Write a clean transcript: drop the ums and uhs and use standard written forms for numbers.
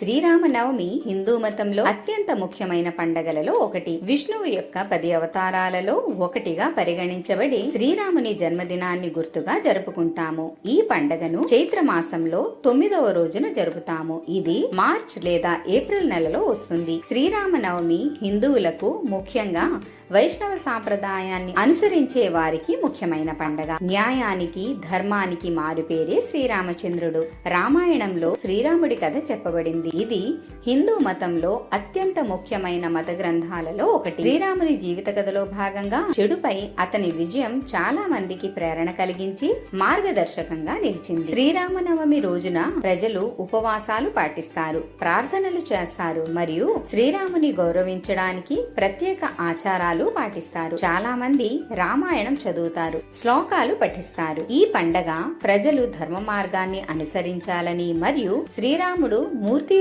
శ్రీరామనవమి హిందూ మతంలో అత్యంత ముఖ్యమైన పండగలలో ఒకటి. విష్ణువు యొక్క 10 అవతారాలలో ఒకటిగా పరిగణించబడి శ్రీరాముని జన్మదినాన్ని గుర్తుగా జరుపుకుంటాము. ఈ పండగను చైత్ర మాసంలో 9వ రోజున జరుపుతాము. ఇది మార్చ్ లేదా ఏప్రిల్ నెలలో వస్తుంది. శ్రీరామనవమి హిందువులకు ముఖ్యంగా వైష్ణవ సాంప్రదాయాన్ని అనుసరించే వారికి ముఖ్యమైన పండగ. న్యాయానికి ధర్మానికి మారుపేరే శ్రీరామచంద్రుడు. రామాయణంలో శ్రీరాముడి కథ చెప్పబడింది. ఇది హిందూ మతంలో అత్యంత ముఖ్యమైన మత గ్రంథాలలో ఒకటి. శ్రీరాముని జీవిత కథలో భాగంగా చెడుపై అతని విజయం చాలా మందికి ప్రేరణ కలిగించి మార్గదర్శకంగా నిలిచింది. శ్రీరామనవమి రోజున ప్రజలు ఉపవాసాలు పాటిస్తారు, ప్రార్థనలు చేస్తారు మరియు శ్రీరాముని గౌరవించడానికి ప్రత్యేక ఆచారాలు పాటిస్తారు. చాలా మంది రామాయణం చదువుతారు, శ్లోకాలు పఠిస్తారు. ఈ పండగ ప్రజలు ధర్మ మార్గాన్ని అనుసరించాలని మరియు శ్రీరాముడు మూర్తి